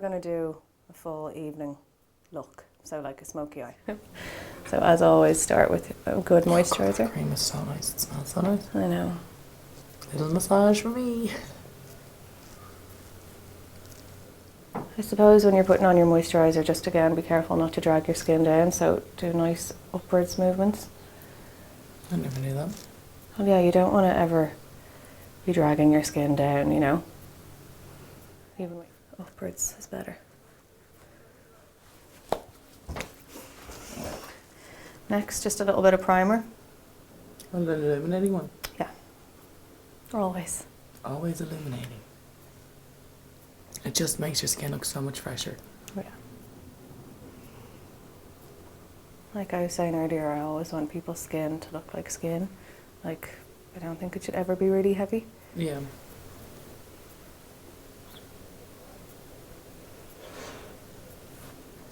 going to do a full evening look, so like a smoky eye. So as always, start with a good moisturiser. The cream is so nice. It smells so nice. I know. Little massage for me. I suppose when you're putting on your moisturiser, just again, be careful not to drag your skin down, so do nice upwards movements. I never knew that. Well, yeah, you don't want to ever be dragging your skin down, you know. Even upwards is better. Next, just a little bit of primer. An illuminating one. Yeah. Always. Always illuminating. It just makes your skin look so much fresher. Yeah. Like I was saying earlier, I always want people's skin to look like skin. Like, I don't think it should ever be really heavy. Yeah.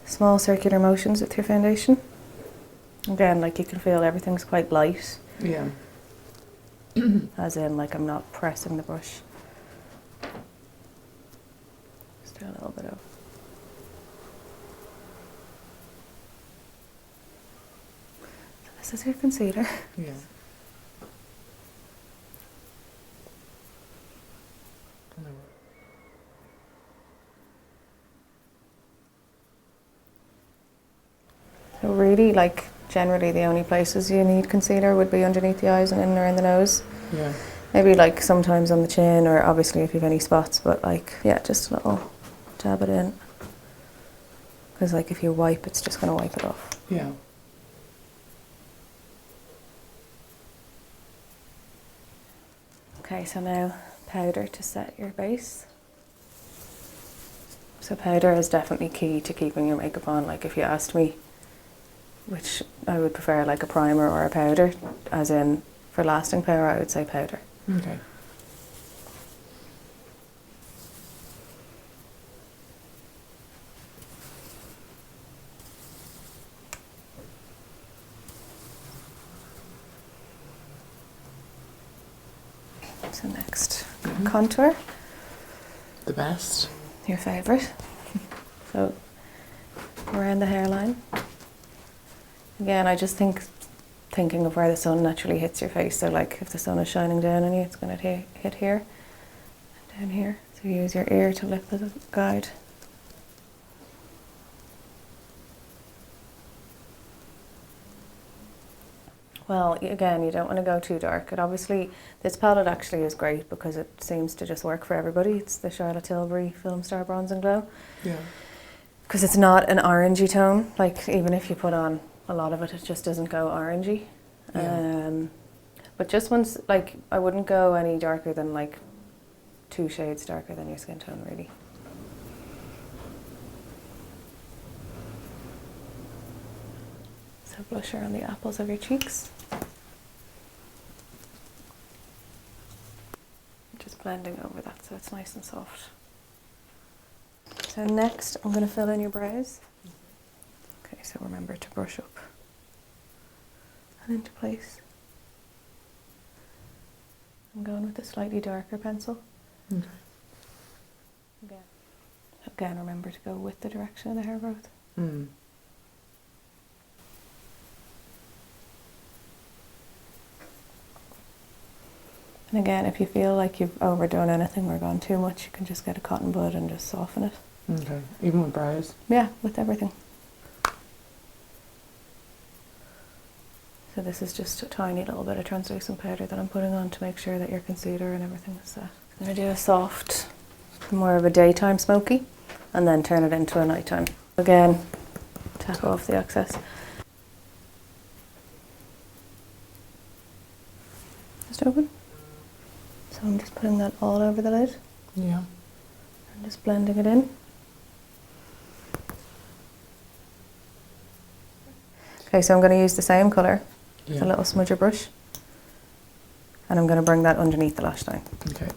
Small circular motions with your foundation. Again, like you can feel everything's quite light. Yeah. As in, like I'm not pressing the brush. Just do a little bit of. So this is your concealer. Yeah. So really, like, generally the only places you need concealer would be underneath the eyes and in around the nose. Yeah. Maybe like sometimes on the chin, or obviously if you have any spots, but like, yeah, just a little dab it in. Because like if you wipe, it's just going to wipe it off. Yeah. Okay, so now powder to set your base. So powder is definitely key to keeping your makeup on. Like if you asked me which I would prefer, like a primer or a powder, as in for lasting power, I would say powder. Okay. So next, contour. The best. Your favourite. So around the hairline. Again, I just thinking of where the sun naturally hits your face. So like if the sun is shining down on you, it's going to hit here and down here. So use your ear to lift the guide. Well, again, you don't want to go too dark. It obviously, this palette actually is great because it seems to just work for everybody. It's the Charlotte Tilbury Film Star Bronze and Glow. Yeah. Because it's not an orangey tone. Like even if you put on a lot of it, it just doesn't go orangey. Yeah. But just once, like, I wouldn't go any darker than like 2 shades darker than your skin tone, really. So blusher on the apples of your cheeks. Just blending over that so it's nice and soft. So next, I'm going to fill in your brows. Okay, so remember to brush up and into place. I'm going with a slightly darker pencil. Okay. Again, remember to go with the direction of the hair growth. Mm. And again, if you feel like you've overdone anything or gone too much, you can just get a cotton bud and just soften it. Okay. Even with brows? Yeah, with everything. So this is just a tiny little bit of translucent powder that I'm putting on to make sure that your concealer and everything is set. I'm going to do a soft, more of a daytime smoky, and then turn it into a nighttime. Again, tap off the excess. Just open. So I'm just putting that all over the lid. Yeah. And just blending it in. Okay, so I'm going to use the same colour, with a little smudger brush, and I'm going to bring that underneath the lash line. Okay.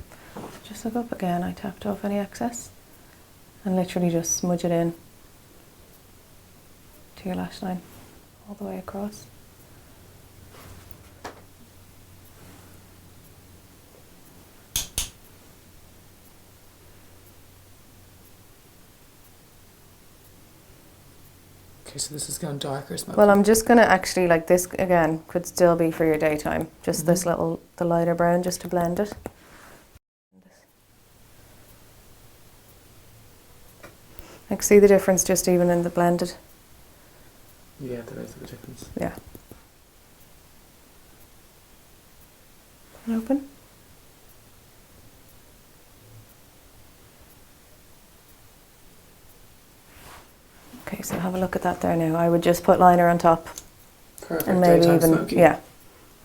Just look up again, I tapped off any excess, and literally just smudge it in to your lash line, all the way across. Okay, so this is going darker, smoky. Well, I'm just going to actually, like this, again, could still be for your daytime. Just this little, the lighter brown, just to blend it. Like, see the difference just even in the blended? Yeah, there is a difference. Yeah. Open. Okay, so have a look at that there now. I would just put liner on top. Perfect. And maybe Daytime even, smoky. yeah,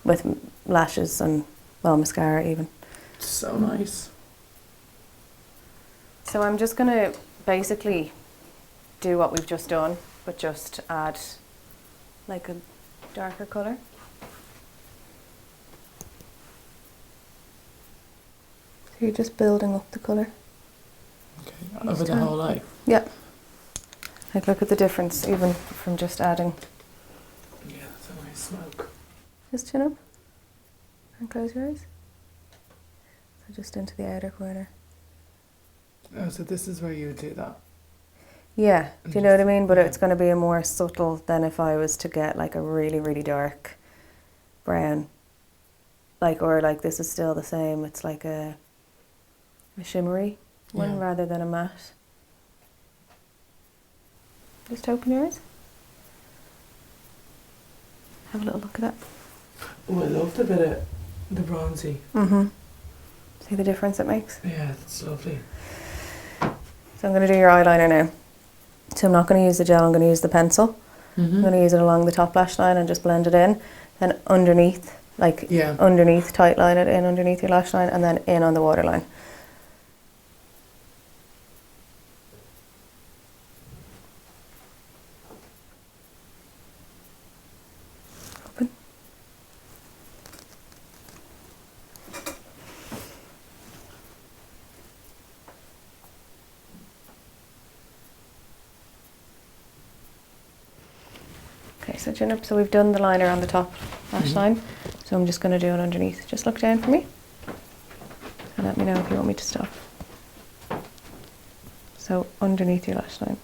with lashes and, well, mascara even. So nice. So I'm just going to basically do what we've just done, but just add like a darker colour. So you're just building up the colour. Okay, over the whole eye. Yeah. Like, look at the difference even from just adding. Yeah, that's a nice smoke. Just chin up and close your eyes. So just into the outer corner. Oh, so this is where you would do that? Yeah, do you know what I mean? But Yeah. it's going to be a more subtle than if I was to get like a really, really dark brown. Like, or like this is still the same. It's like a shimmery one rather than a matte. Just open your eyes. Have a little look at that. Oh, I love the bit of the bronzy. Mm-hmm. See the difference it makes? Yeah, that's lovely. So I'm going to do your eyeliner now. So I'm not going to use the gel, I'm going to use the pencil. I'm going to use it along the top lash line and just blend it in. Then underneath, like underneath, tight line it in underneath your lash line and then in on the waterline. Open. Okay, so chin up. So we've done the liner on the top lash line. So I'm just going to do it underneath. Just look down for me. And let me know if you want me to stop. So underneath your lash line.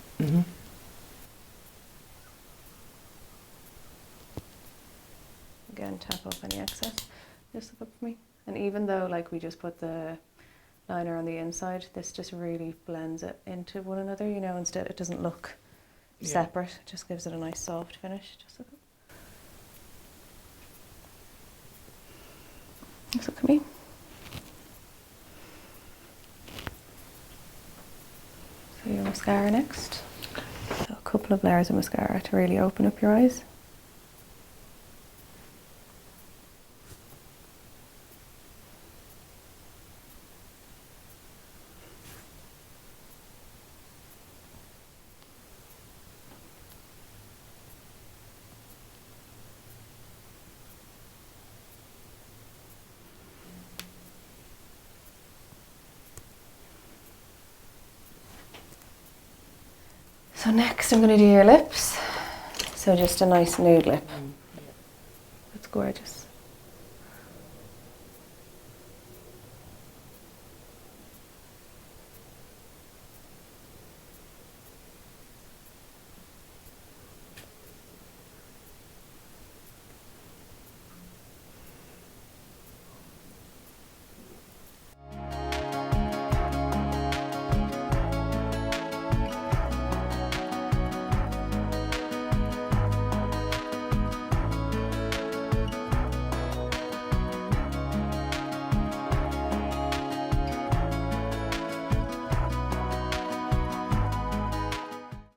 Again, tap off any excess. Just look up for me. And even though like we just put the liner on the inside, this just really blends it into one another, you know, instead it doesn't look separate. It just gives it a nice soft finish. Just look up. Just look at me. So your mascara next. So a couple of layers of mascara to really open up your eyes. So next I'm going to do your lips. So just a nice nude lip. It's gorgeous.